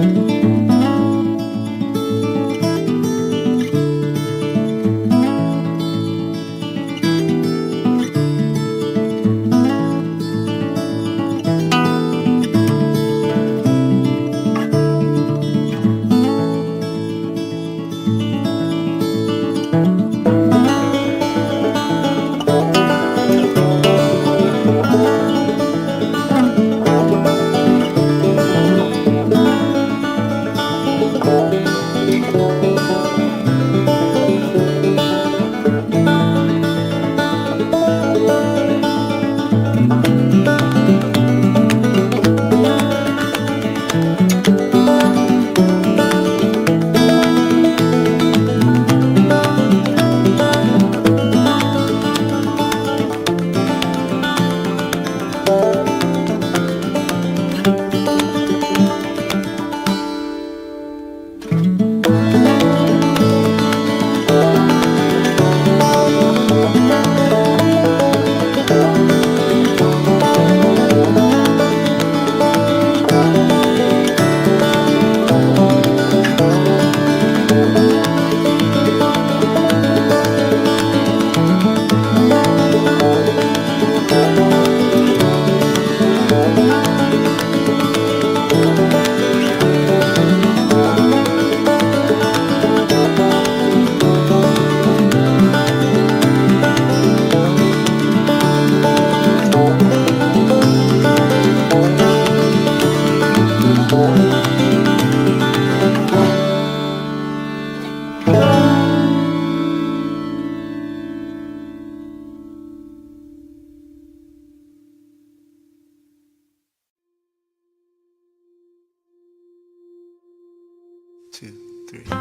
2, 3.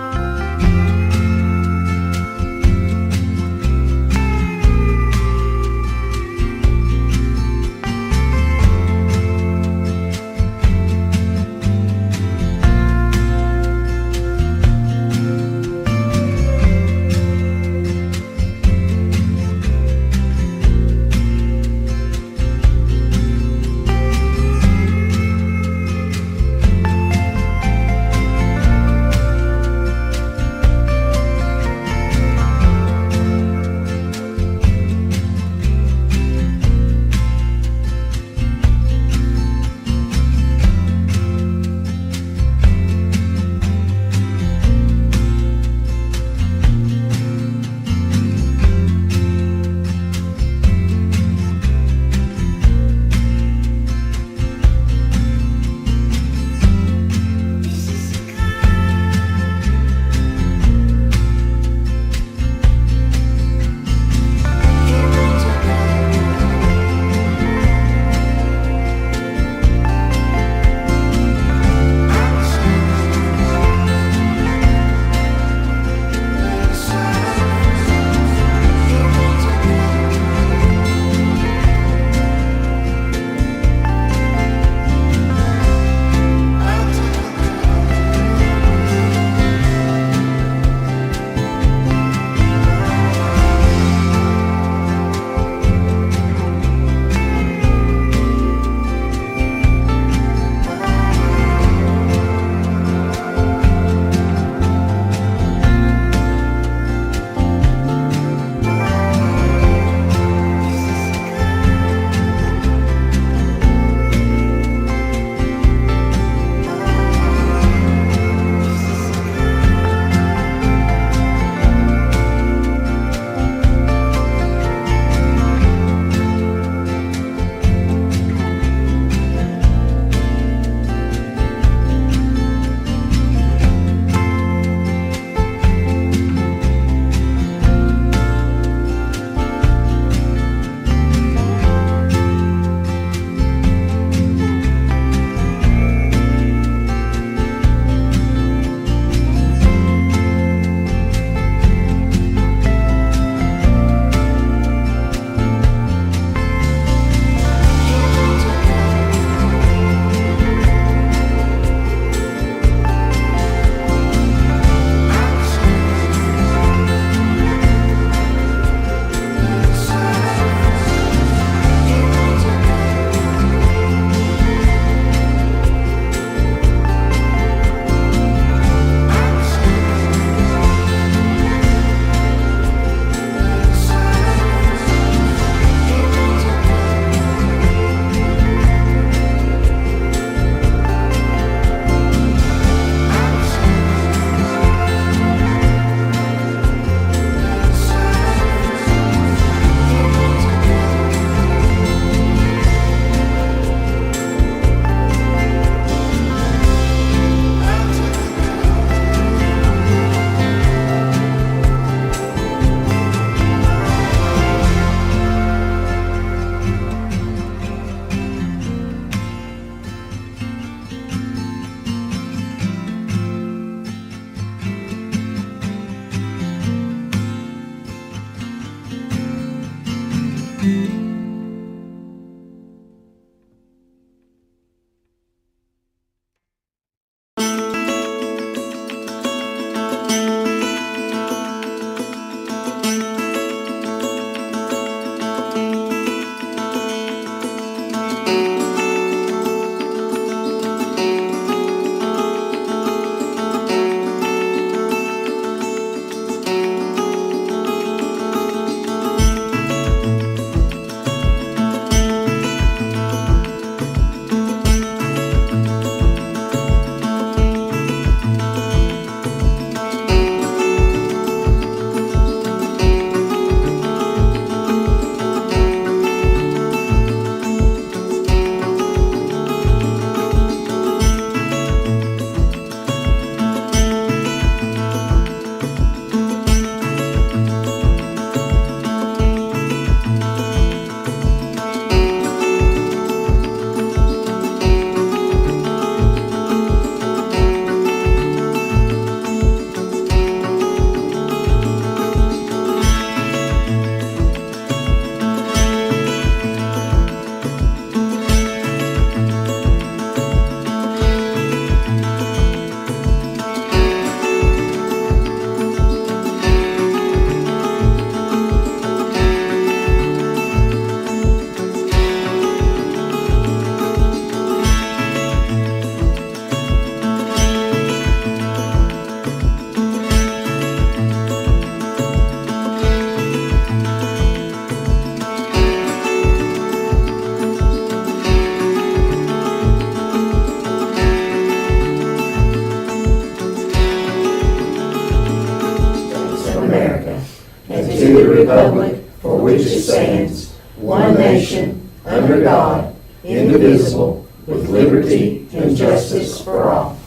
republic for which it stands, one nation, under God, indivisible, with liberty and justice for all.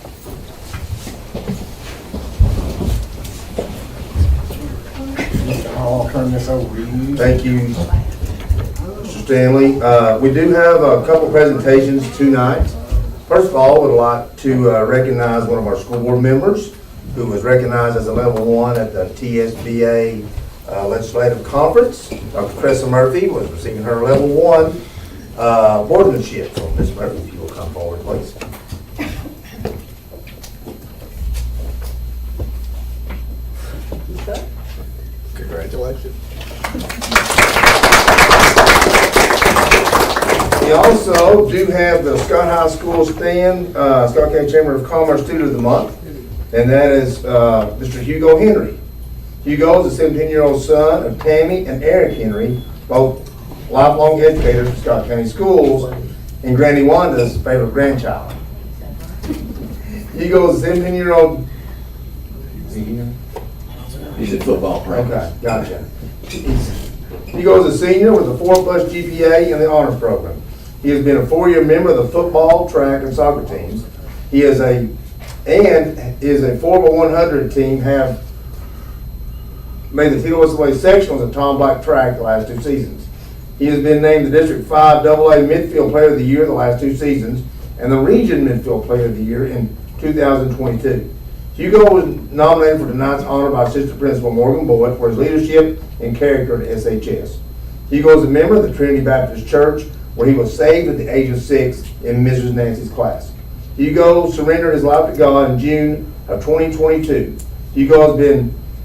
I'll turn this over to you. Thank you, Mr. Stanley. We do have a couple presentations tonight. First of all, we'd like to recognize one of our school board members who was recognized as a level 1 at the TSBA Legislative Conference. Dr. Cressa Murphy was receiving her level 1 boardmanship. So Ms. Murphy, if you will come forward, please. Congratulations. We also do have the Scott High School stand, Scott County Chamber of Commerce Student of the Month, and that is Mr. Hugo Henry. Hugo is a 17-year-old son of Tammy and Eric Henry, both lifelong educators of Scott County Schools, and Granny Wanda's favorite grandchild. Hugo is a 17-year-old. He's at football practice. Okay, gotcha. Hugo is a senior with a 4+ GPA in the honors program. He has been a 4-year member of the football, track, and soccer teams. He is a 4x100 team, have made the TOSLA sectionals at Tom Black Track the last 2 seasons. He has been named the District 5 AA Midfield Player of the Year the last 2 seasons and the Region Midfield Player of the Year in 2022. Hugo was nominated for tonight's honor by Assistant Principal Morgan Boyd for his leadership and character at SHS. Hugo is a member of the Trinity Baptist Church, where he was saved at the age of 6 in Mrs. Nancy's class. Hugo surrendered his life to God in June of 2022. Hugo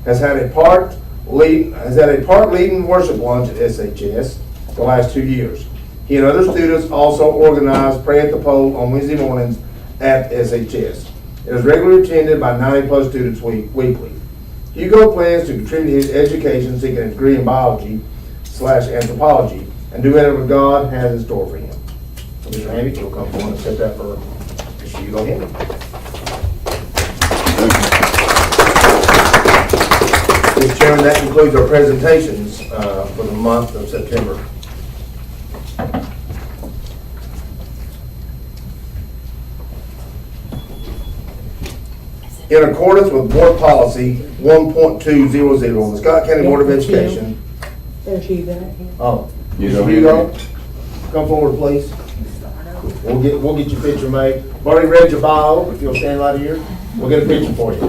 has had a part leading worship lunch at SHS the last 2 years. He and other students also organize Pray at the Pole on Wednesday mornings at SHS. It is regularly attended by 90+ students weekly. Hugo plans to contribute his education, seeking a degree in biology/anthropology, and do whatever God has in store for him. So Mr. Hamby, you'll come forward and set that for Mr. Hugo Henry. Mr. Chairman, that concludes our presentations for the month of September. In accordance with Board Policy 1.200, the Scott County Board of Education. There's Hugo. Oh, Hugo Hugo, come forward, please. We'll get your picture made. I've already read your bio. If you'll stand right here, we'll get a picture for you.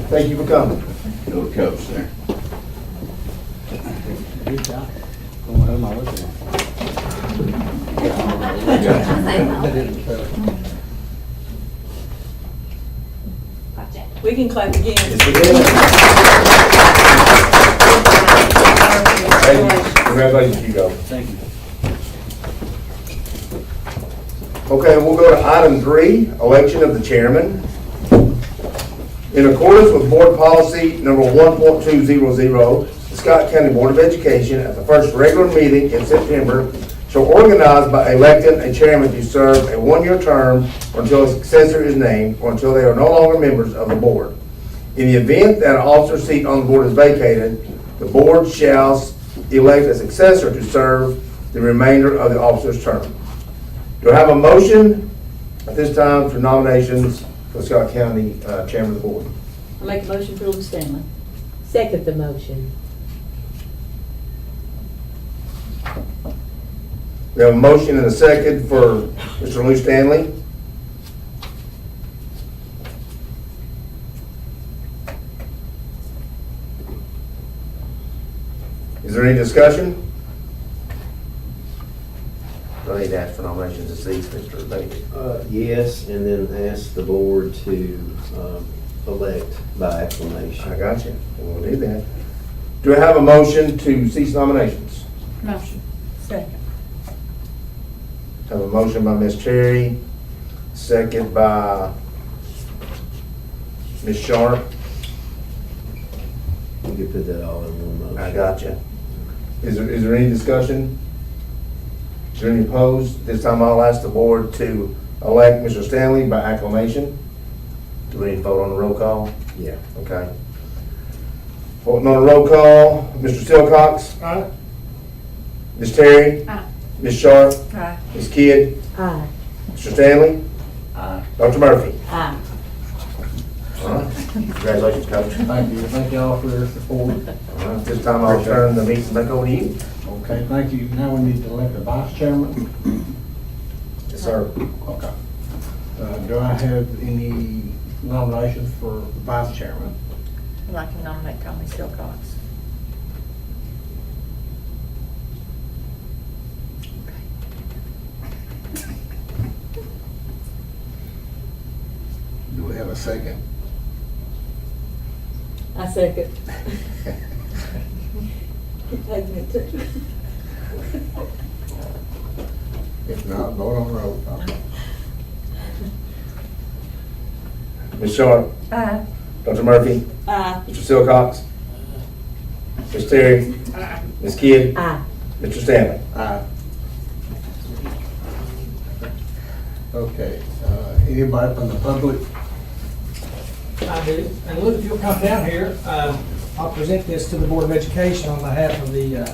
Thank you for coming. Little coach there. Good job. What am I looking at? We can clap again. Yes, we did. Thank you. Congratulations, Hugo. Thank you. Okay, we'll go to item 3, election of the chairman. In accordance with Board Policy number 1.200, the Scott County Board of Education at the first regular meeting in September shall organize by electing a chairman to serve a 1-year term or until a successor is named or until they are no longer members of the board. In the event that an officer seat on the board is vacated, the board shall elect a successor to serve the remainder of the officer's term. Do I have a motion at this time for nominations for Scott County Chairman of the Board? I make a motion for Lou Stanley. Second the motion. We have a motion and a second for Mr. Lou Stanley. Is there any discussion? Do I need to ask for nominations to cease, Mr. Bailey? Yes, and then ask the board to elect by acclamation. I got you. We'll do that. Do I have a motion to cease nominations? Motion. Second. Have a motion by Ms. Cherry, second by Ms. Sharp. You could put that all in one motion. I got you. Is there any discussion? Is there any opposed? This time I'll ask the board to elect Mr. Stanley by acclamation. Do we need to vote on the roll call? Yeah. Okay. Voting on a roll call, Mr. Silcox, Aye. Ms. Terry, Aye. Ms. Sharp, Aye. Ms. Kidd, Aye. Mr. Stanley, Aye. Dr. Murphy. Aye. All right. Congratulations, Coach. Thank you. Thank y'all for your support. All right, this time I'll turn the meeting back over to you. Okay, thank you. Now we need to elect a vice chairman. Yes, sir. Okay. Do I have any nominations for vice chairman? I'd like to nominate Tommy Silcox. Do we have a second? I second. Take me too. If not, vote on roll call. Ms. Sharp, Aye. Dr. Murphy, Aye. Mr. Silcox, Ms. Terry, Ms. Kidd, Aye. Mr. Stanley. Aye. Okay, anybody from the public? I do. And Luke, if you'll come down here, I'll present this to the Board of Education on behalf of the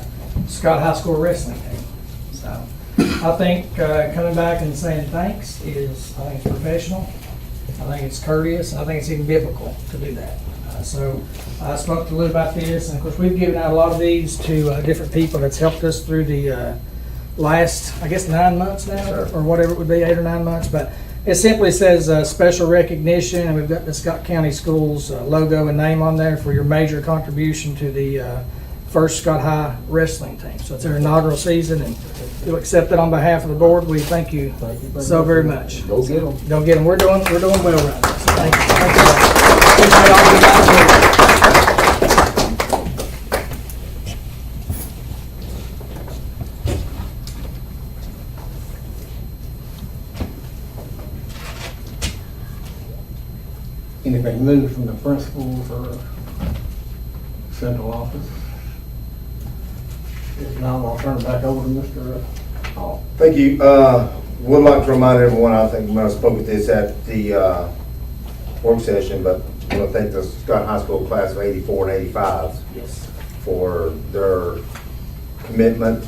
Scott High School Wrestling team. So I think coming back and saying thanks is, I think it's professional, I think it's courteous, and I think it's even biblical to do that. So I spoke to Lou about this, and of course, we've given out a lot of these to different people that's helped us through the last, I guess, 9 months now, Sure. or whatever it would be, 8 or 9 months. But it simply says special recognition, and we've got the Scott County Schools logo and name on there for your major contribution to the first Scott High wrestling team. So it's their inaugural season, and you'll accept it on behalf of the board. We thank you so very much. Go get them. Go get them. We're doing well right now. So thank you. Thank you all. Appreciate all you guys do. Anything new from the principals or central office? If not, I'll turn it back over to Mr. Hall. Thank you. Would like to remind everyone, I think when I spoke at this at the work session, but I want to thank the Scott High School class of 84 and 85 for their commitment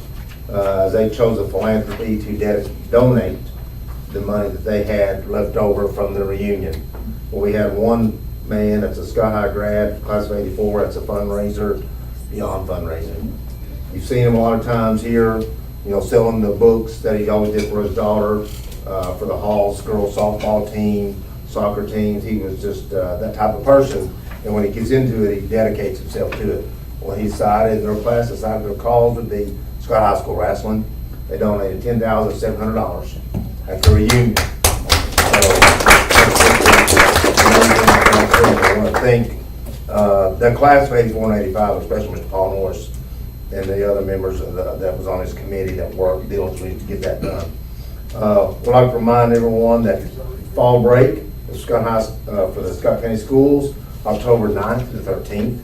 as they chose a philanthropy to donate the money that they had left over from the reunion. Well, we had one man that's a Scott High grad, class of 84, that's a fundraiser, beyond fundraising. You've seen him a lot of times here, you know, selling the books that he always did for his daughter, for the Halls girls softball team, soccer teams. He was just that type of person. And when he gets into it, he dedicates himself to it. When he decided, their class decided their cause would be Scott High School Wrestling, they donated $10,700 at the reunion. I want to thank that class of 84 and 85, especially Mr. Paul Norris and the other members of that was on his committee that worked diligently to get that done. I'd like to remind everyone that fall break for the Scott County Schools, October 9th to the 13th.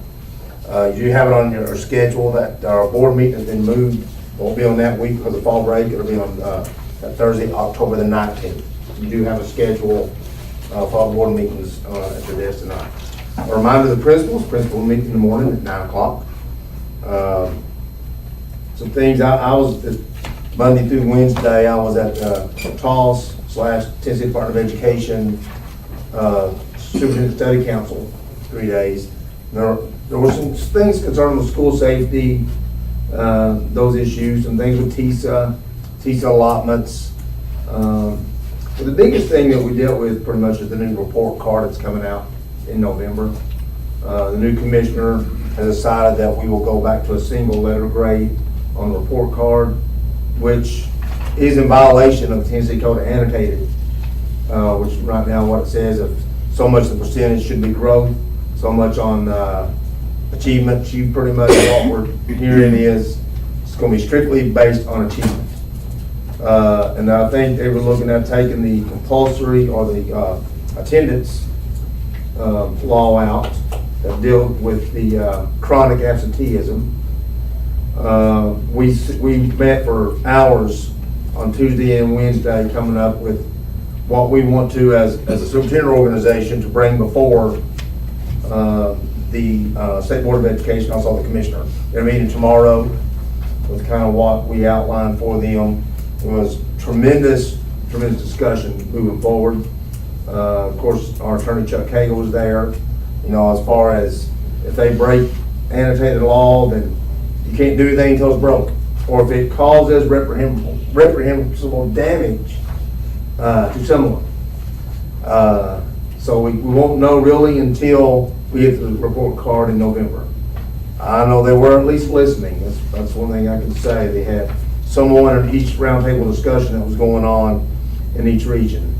You do have it on your schedule that our board meeting has been moved. It won't be on that week because of fall break. It'll be on that Thursday, October the 19th. You do have a schedule for all board meetings at your desk tonight. A reminder to the principal meeting in the morning at 9 o'clock. Some things, I was, Monday through Wednesday, I was at TOS/Tennessee Department of Education Superintendent Study Council 3 days. There were some things concerning with school safety, those issues, and things with TISA allotments. But the biggest thing that we dealt with pretty much is the new report card that's coming out in November. The new commissioner has decided that we will go back to a single letter grade on the report card, which is in violation of the Tennessee Code of Annotated, which right now what it says, if so much the percentage should be growth, so much on achievement. You pretty much what we're hearing is it's going to be strictly based on achievement. And I think they were looking at taking the compulsory or the attendance law out that deal with the chronic absenteeism. We met for hours on Tuesday and Wednesday coming up with what we want to, as a superintendent organization, to bring before the State Board of Education, also the commissioner. They're meeting tomorrow with kind of what we outlined for them. It was tremendous discussion moving forward. Of course, our attorney Chuck Cagle was there. You know, as far as if they break annotated law, then you can't do anything until it's broke. Or if it causes reprehensible damage to someone. So we won't know really until we get the report card in November. I know they were at least listening. That's one thing I can say. They had someone in each roundtable discussion that was going on in each region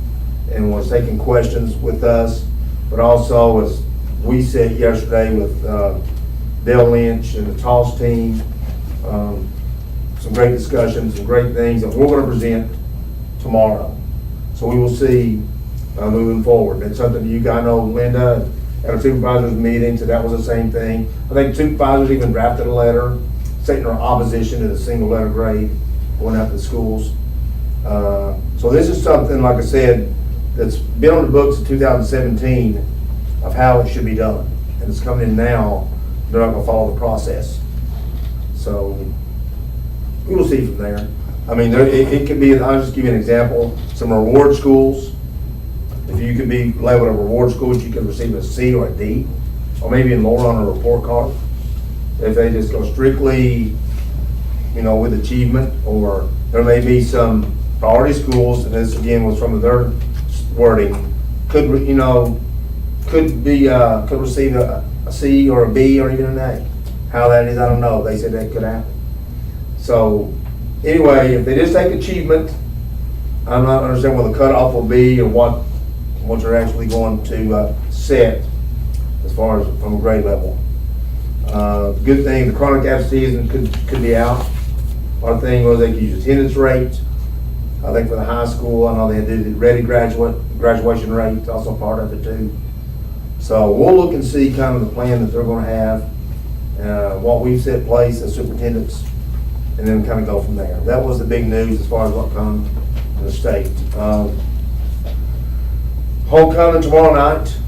and was taking questions with us, but also as we said yesterday with Dale Lynch and the TOSS team, some great discussions, some great things that we're going to present tomorrow. So we will see moving forward. It's something you guys know, Linda, at a supervisors meeting, so that was the same thing. I think supervisors even drafted a letter stating their opposition to the single letter grade going out to the schools. So this is something, like I said, that's been on the books in 2017 of how it should be done. And it's coming in now, they're not gonna follow the process. So we will see from there. I mean, it could be, I'll just give you an example, some reward schools. If you could be labeled a reward school, you could receive a C or a D, or maybe even lower on a report card. If they just go strictly, you know, with achievement, or there may be some priority schools, and this again was from their wording, could receive a C or a B or even an A. How that is, I don't know. They said that could happen. So anyway, if they just take achievement, I'm not understanding what the cutoff will be or what you're actually going to set as far as from a grade level. Good thing, the chronic absenteeism could be out. One thing was they could use attendance rate. I think for the high school, I know they did the ready graduation rate, also part of it too. So we'll look and see kind of the plan that they're going to have, what we've set in place as superintendents, and then kind of go from there. That was the big news as far as what comes to the state. Homecoming tomorrow night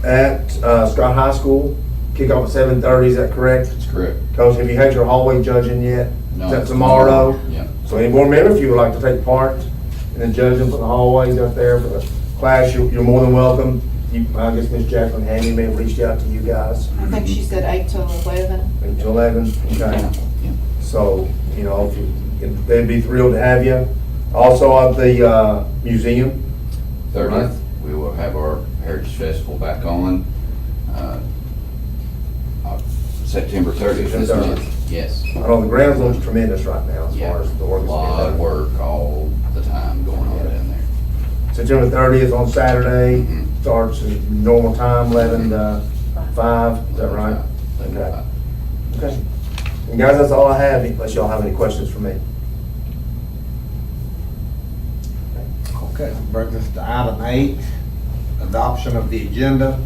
at Scott High School. Kickoff at 7:30, is that correct? That's correct. Coach, have you had your hallway judging yet? No. Is that tomorrow? Yeah. So any board member, if you would like to take part in the judging for the hallways out there for the class, you're more than welcome. I guess Ms. Jacqueline Handy may have reached out to you guys. I think she said 8 to 11. 8 to 11, okay. Yeah. So, you know, they'd be thrilled to have you. Also at the museum. 30th, we will have our Heritage Festival back on. September 30th this September 30th. month. Yes. I know the grounds looks tremendous right now as Yeah. far as the work A that's being lot done. of work all the time going on down there. September 30th on Saturday, Mhm. starts at normal time, 11 to 5, is that right? Okay. Okay. And guys, that's all I have, unless y'all have any questions for me. Okay, brings us to item 8, adoption of the agenda.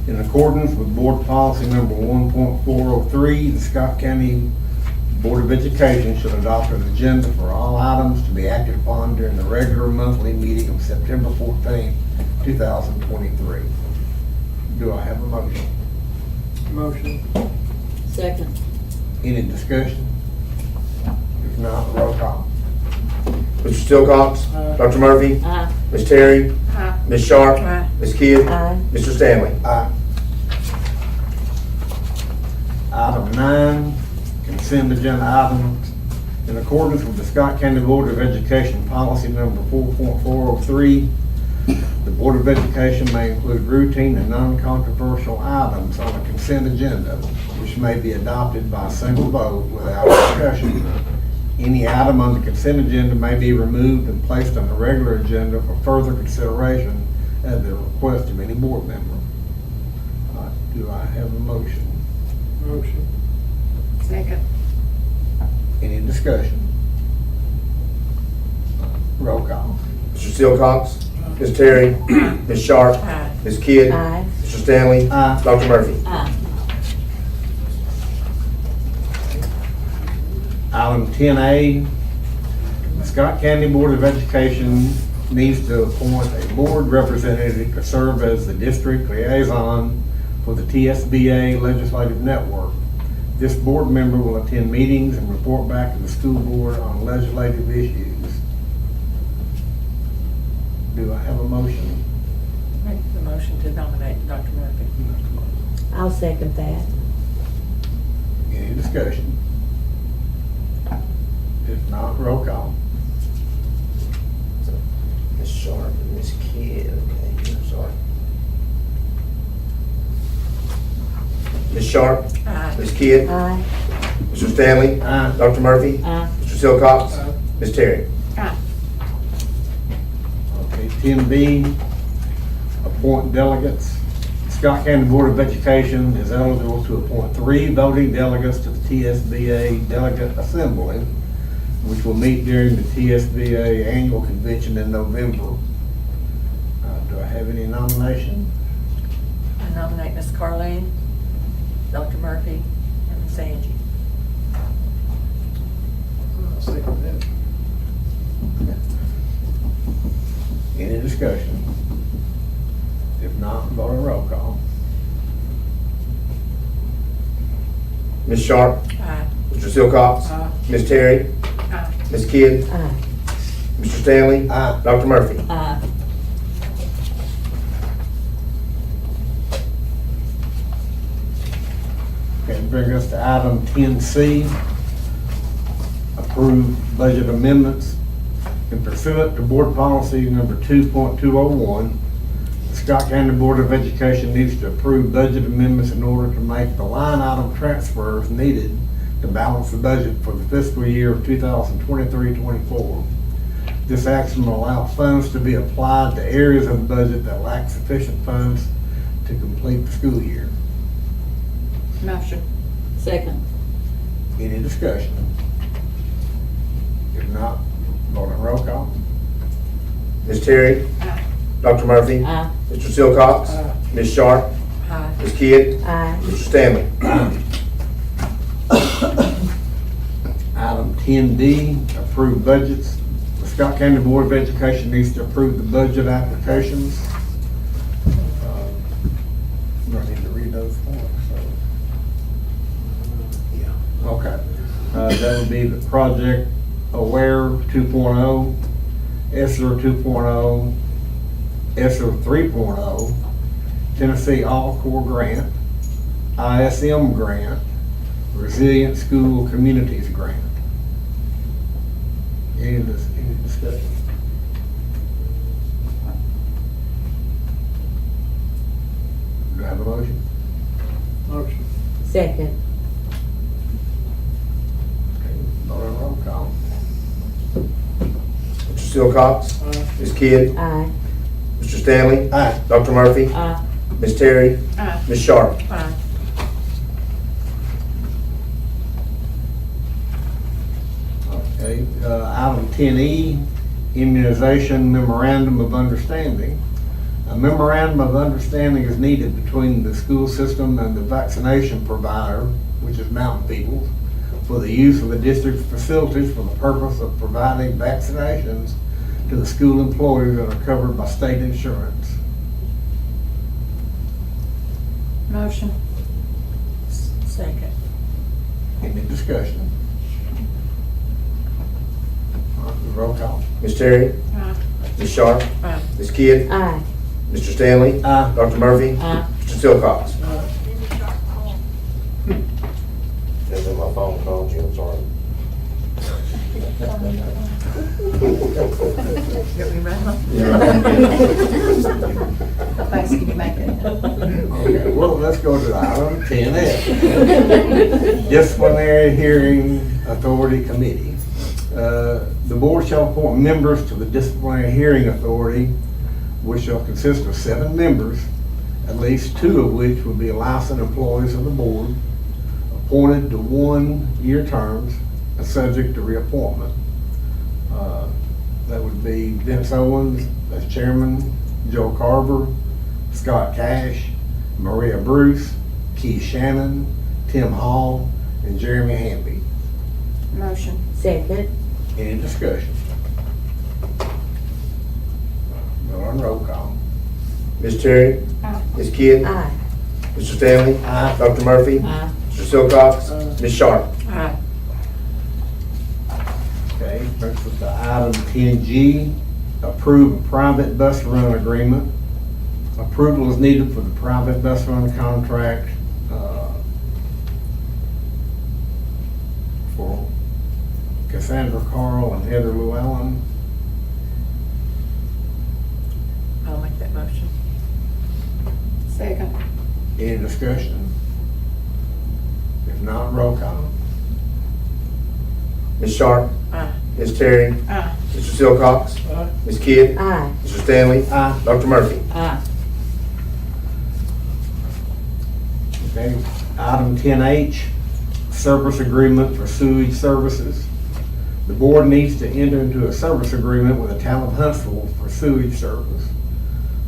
In accordance with board policy number 1.403, the Scott County Board of Education should adopt an agenda for all items to be acted upon during the regular monthly meeting of September 14, 2023. Do I have a motion? Motion. Second. Any discussion? If not, roll call. Mr. Stillcox? Aye. Dr. Murphy? Aye. Ms. Terry? Aye. Ms. Sharp? Aye. Ms. Kidd? Aye. Mr. Stanley? Aye. Item 9, consent agenda items. In accordance with the Scott County Board of Education policy number 4.403, the Board of Education may include routine and non-controversial items on a consent agenda, which may be adopted by a single vote without discussion. Any item on the consent agenda may be removed and placed on the regular agenda for further consideration at the request of any board member. Do I have a motion? Motion. Second. Any discussion? Roll call. Mr. Stillcox? Ms. Terry? Ms. Sharp? Aye. Ms. Kidd? Aye. Mr. Stanley? Aye. Dr. Murphy? Aye. Item 10A, the Scott County Board of Education needs to appoint a board representative to serve as the district liaison for the TSBA Legislative Network. This board member will attend meetings and report back to the school board on legislative issues. Do I have a motion? Make the motion to nominate Dr. Murphy. I'll second that. Any discussion? If not, roll call. Ms. Sharp and Ms. Kidd, okay, I'm sorry. Ms. Sharp? Aye. Ms. Kidd? Aye. Mr. Stanley? Aye. Dr. Murphy? Aye. Mr. Silcox? Ms. Terry? Aye. Okay, 10B, appoint delegates. Scott County Board of Education is eligible to appoint 3 voting delegates to the TSBA Delegate Assembly, which will meet during the TSBA Annual Convention in November. Do I have any nomination? I nominate Ms. Carleen, Dr. Murphy, and Ms. Angie. I'll second that. Any discussion? If not, vote on roll call. Ms. Sharp? Aye. Mr. Silcox? Aye. Ms. Terry? Aye. Ms. Kidd? Aye. Mr. Stanley? Aye. Dr. Murphy? Aye. Okay, bring us to item 10C, approve budget amendments. In pursuant to board policy number 2.201, the Scott County Board of Education needs to approve budget amendments in order to make the line item transfers needed to balance the budget for the fiscal year of 2023-24. This action will allow funds to be applied to areas of the budget that lack sufficient funds to complete the school year. Motion. Second. Any discussion? If not, vote on roll call. Ms. Terry? Aye. Dr. Murphy? Aye. Mr. Silcox? Ms. Sharp? Aye. Ms. Kidd? Aye. Mr. Stanley? Item 10D, approve budgets. The Scott County Board of Education needs to approve the budget applications. Do I need to read those for us? Yeah. Okay. That would be the Project Aware 2.0, ESSER 2.0, ESSER 3.0, Tennessee All-Core Grant, ISM Grant, Resilient School Communities Grant. Any discussion? Do I have a motion? Motion. Second. Okay, vote on roll call. Mr. Silcox? Aye. Ms. Kidd? Aye. Mr. Stanley? Aye. Dr. Murphy? Aye. Ms. Terry? Aye. Ms. Sharp? Aye. Okay, item 10E, immunization memorandum of understanding. A memorandum of understanding is needed between the school system and the vaccination provider, which is Mountain People, for the use of the district's facilities for the purpose of providing vaccinations to the school employees that are covered by state insurance. Motion. Second. Any discussion? Roll call. Ms. Terry? Aye. Ms. Sharp? Aye. Ms. Kidd? Aye. Mr. Stanley? Aye. Dr. Murphy? Aye. Mr. Silcox? That's when my phone called you, I'm sorry. Get me right home. How fast can you make it? Okay, well, let's go to item 10F. Disciplinary Hearing Authority Committee. The board shall appoint members to the Disciplinary Hearing Authority, which shall consist of 7 members, at least 2 of which will be licensed employees of the board, appointed to 1-year terms, and subject to reappointment. That would be Vince Owens as chairman, Joe Carver, Scott Cash, Maria Bruce, Keith Shannon, Tim Hall, and Jeremy Hamby. Motion. Second. Any discussion? Go on roll call. Ms. Terry? Aye. Ms. Kidd? Aye. Mr. Stanley? Aye. Dr. Murphy? Aye. Mr. Silcox? Ms. Sharp? Aye. Okay, brings us to item 10G, approve a private bus run agreement. Approval is needed for the private bus run contract for Cassandra Carl and Heather Llewellyn. I'll make that motion. Second. Any discussion? If not, roll call. Ms. Sharp? Aye. Ms. Terry? Aye. Mr. Silcox? Ms. Kidd? Aye. Mr. Stanley? Aye. Dr. Murphy? Aye. Okay, item 10H, service agreement for sewage services. The board needs to enter into a service agreement with the town of Huntsville for sewage service.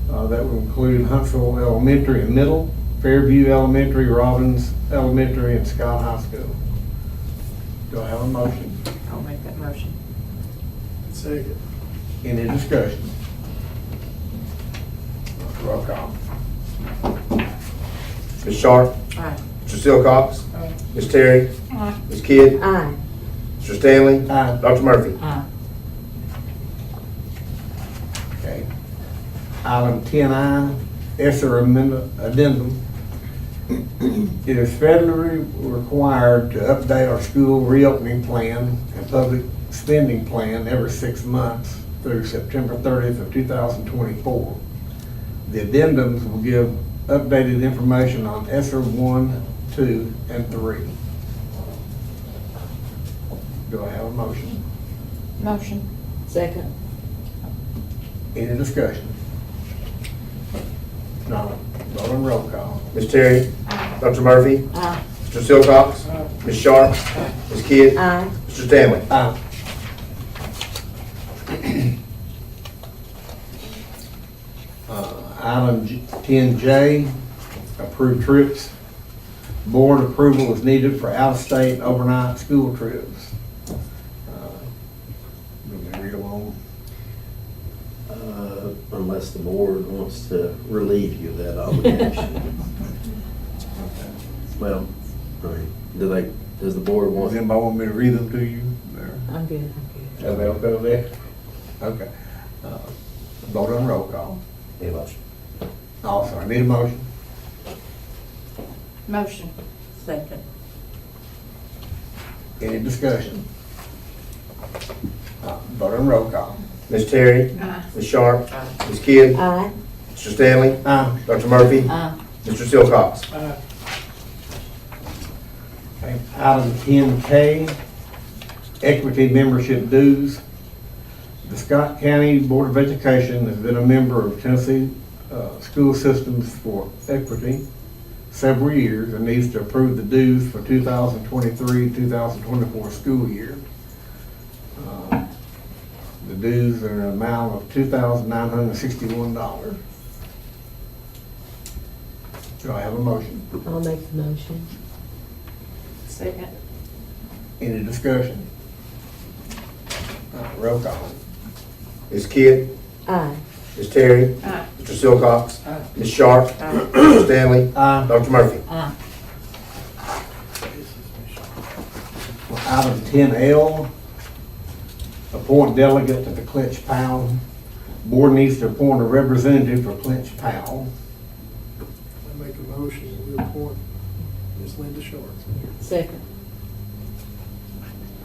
That will include Huntsville Elementary and Middle, Fairview Elementary, Robbins Elementary, and Scott High School. Do I have a motion? I'll make that motion. Second. Any discussion? Roll call. Ms. Sharp? Aye. Mr. Silcox? Ms. Terry? Aye. Ms. Kidd? Aye. Mr. Stanley? Aye. Dr. Murphy? Aye. Okay. Item 10I, ESSER addendum. It is federally required to update our school reopening plan and public spending plan every 6 months through September 30th of 2024. The addendums will give updated information on ESSER 1, 2, and 3. Do I have a motion? Motion. Second. Any discussion? No. Vote on roll call. Ms. Terry? Aye. Dr. Murphy? Aye. Mr. Silcox? Ms. Sharp? Ms. Kidd? Aye. Mr. Stanley? Aye. Item 10J, approved trips. Board approval is needed for out-of-state overnight school trips. Let me read along. Unless the board wants to relieve you of that obligation. Well, I mean, does the board Does want? anybody want me to read them to you? Or- I'm good. Are they okay with that? Okay. Vote on roll call. Need a motion? Also, I need a motion. Motion. Second. Any discussion? Vote on roll call. Ms. Terry? Aye. Ms. Sharp? Aye. Ms. Kidd? Aye. Mr. Stanley? Aye. Dr. Murphy? Aye. Mr. Silcox? Okay. Item 10K, equity membership dues. The Scott County Board of Education has been a member of Tennessee School Systems for Equity several years and needs to approve the dues for 2023-2024 school year. The dues are an amount of $2,961. Do I have a motion? I'll make the motion. Second. Any discussion? Roll call. Ms. Kidd? Aye. Ms. Terry? Aye. Mr. Silcox? Ms. Sharp? Aye. Mr. Stanley? Aye. Dr. Murphy? Aye. Item 10L, appoint delegate to the Clinch Powell. Board needs to appoint a representative for Clinch Powell. I make a motion that we appoint Ms. Linda Short. Second.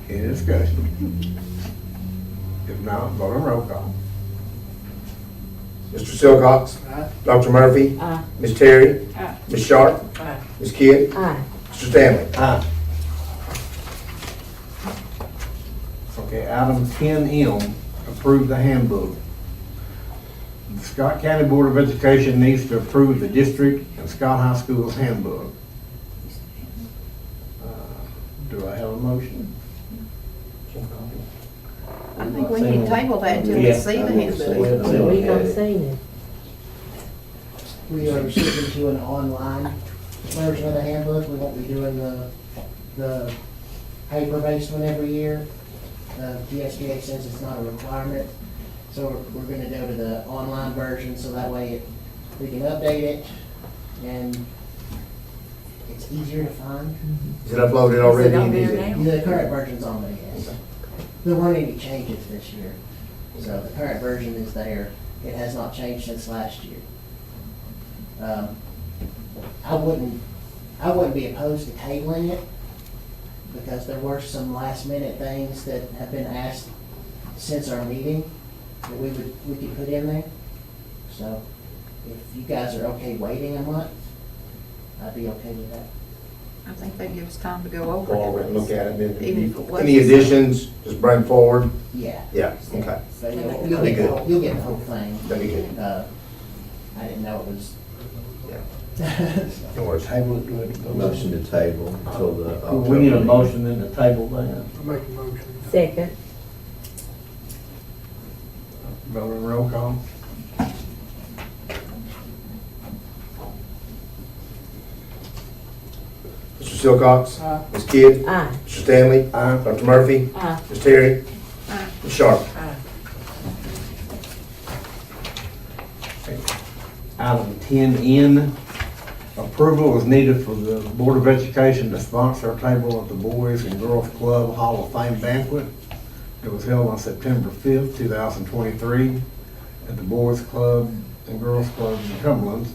Any discussion? If not, vote on roll call. Mr. Silcox? Aye. Dr. Murphy? Aye. Ms. Terry? Aye. Ms. Sharp? Aye. Ms. Kidd? Aye. Mr. Stanley? Aye. Okay, item 10M, approve the handbook. The Scott County Board of Education needs to approve the district and Scott High School's handbook. Do I have a motion? I think we need to table that until we see the handbook. We've not seen it. We are switching to an online version of the handbook. We won't be doing the paper-based one every year. The SBA says it's not a requirement, so we're gonna go to the online version, so that way we can update it and it's easier to find. Is it uploaded already? Is it on there Is it- now? The current version's on there, yes. There weren't any changes this year, so the current version is there. It has not changed since last year. I wouldn't be opposed to tabling it, because there were some last minute things that have been asked since our meeting that we could put in there. So if you guys are okay waiting a month, I'd be okay with that. I think they give us time to go over Go over it and look at it, and Even if it then wasn't- any additions, just bring forward. Yeah. Yeah, okay. So That'd be you'll good. get the whole thing. That'd be good. I didn't know it was. Yeah. No worries. Table it, do it. Motion to table until the October. We need a meeting. motion in the table then. Second. Vote and roll call. Mr. Silcox? Ms. Kidd? Aye. Mr. Stanley? Aye. Dr. Murphy? Aye. Ms. Terry? Aye. Ms. Sharp? Aye. Item 10N, approval is needed for the Board of Education to sponsor a table at the Boys and Girls Club Hall of Fame banquet. It was held on September 5th, 2023, at the Boys Club and Girls Club in Cumberland.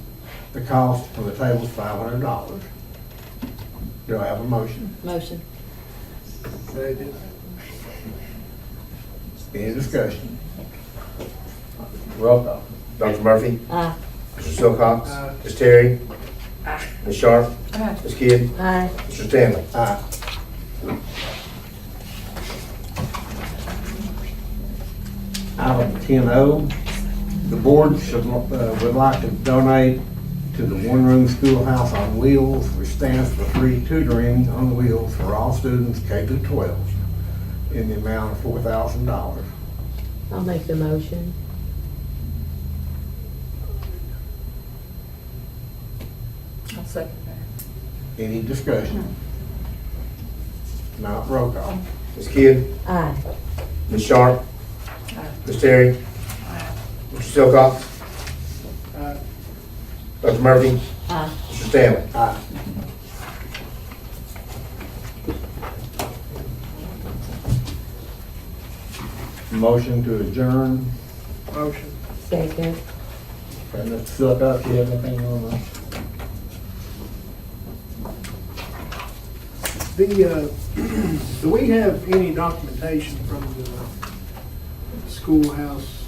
The cost for the table is $500. Do I have a motion? Motion. Any discussion? Roll call. Dr. Murphy? Aye. Mr. Silcox? Ms. Terry? Ms. Sharp? Aye. Ms. Kidd? Aye. Mr. Stanley? Aye. Item 10O, the board would like to donate to the one-room schoolhouse on wheels, which stands for free tutoring on wheels for all students K through 12 in the amount of $4,000. I'll make the motion. I'll second that. Any discussion? Not roll call. Ms. Kidd? Aye. Ms. Sharp? Aye. Ms. Terry? Mr. Silcox? Dr. Murphy? Aye. Mr. Stanley? Aye. Motion to adjourn. Second. And Mr. Silcox, you have anything on that? Do we have any documentation from the schoolhouse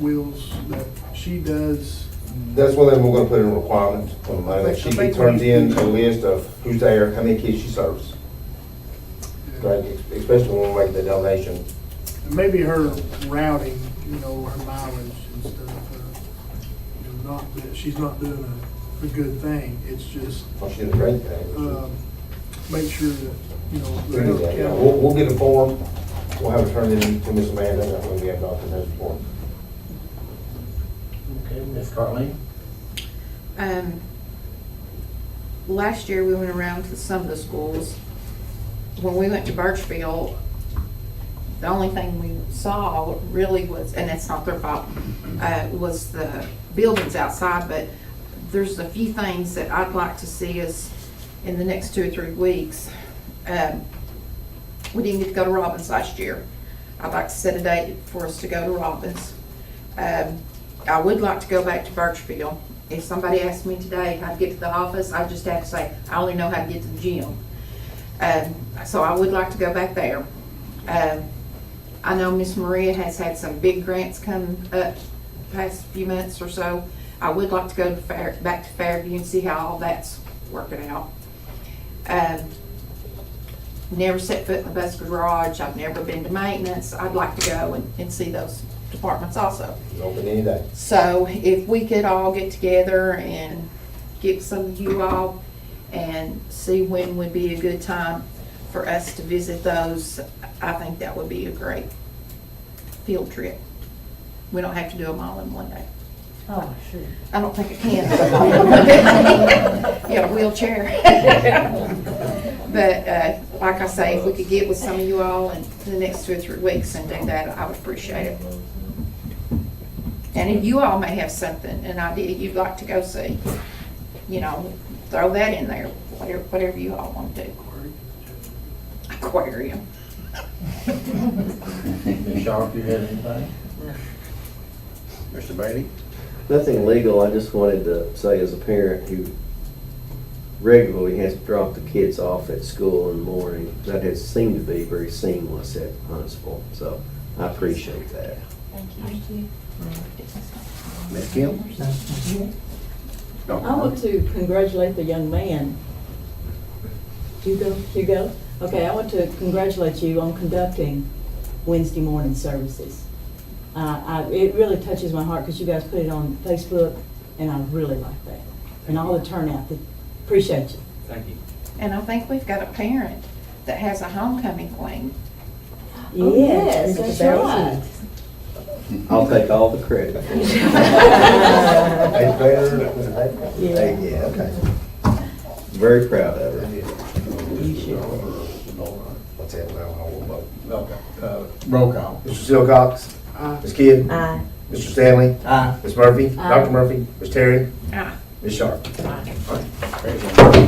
wheels that she does? That's one thing we're gonna put in requirements. That she I think turns we- in a list of who's there, how many kids she serves. Right, especially when we make the donation. And maybe her routing, her mileage and stuff. Not that she's not doing a good thing. It's just, Oh, she did a great thing. make sure that, the We'll do health that. county. We'll get a form, we'll have it turned in to Miss Amanda, and when we have documented form. Okay, Ms. Carleen? Last year, we went around to some of the schools. When we went to Birchfield, the only thing we saw really was, and it's not their fault, was the buildings outside, but there's a few things that I'd like to see us in the next 2 or 3 weeks. We didn't get to go to Robbins last year. I'd like to set a date for us to go to Robbins. I would like to go back to Birchfield. If somebody asked me today how to get to the office, I just have to say, I only know how to get to the gym. So I would like to go back there. I know Miss Maria has had some big grants come up the past few months or so. I would like to go to back to Fairview and see how all that's working out. Never set foot in the bus garage. I've never been to maintenance. I'd like to go and see those departments also. Open any day. So if we could all get together and get some of you all and see when would be a good time for us to visit those, I think that would be a great field trip. We don't have to do them all in one day. Oh, sure. I don't think I can. Yeah, wheelchair. But like I say, if we could get with some of you all in the next 2 or 3 weeks and do that, I would appreciate it. And if you all may have something, an idea you'd like to go see, throw that in there, whatever you all want to do. Aquarium. Ms. Sharp, you had anything? No. Mr. Beatty? Nothing legal, I just wanted to say as a parent who regularly has to drop the kids off at school in the morning, that has seemed to be very seamless at Huntsville, so I appreciate that. Thank you. Ms. Kim? I want to congratulate the young man. Hugo? Okay, I want to congratulate you on conducting Wednesday morning services. It really touches my heart because you guys put it on Facebook, and I really like that. And all the turnout, appreciate you. Thank you. And I think we've got a parent that has a homecoming queen. Oh, yes, that's right. I'll take all the credit. Yeah. Yeah, okay. Very proud of her. You should. What's that? Roll call. Mr. Silcox? Ms. Kidd? Aye. Mr. Stanley? Aye. Ms. Murphy? Aye. Dr. Murphy? Ms. Terry? Ah. Ms. Sharp? Aye. All right.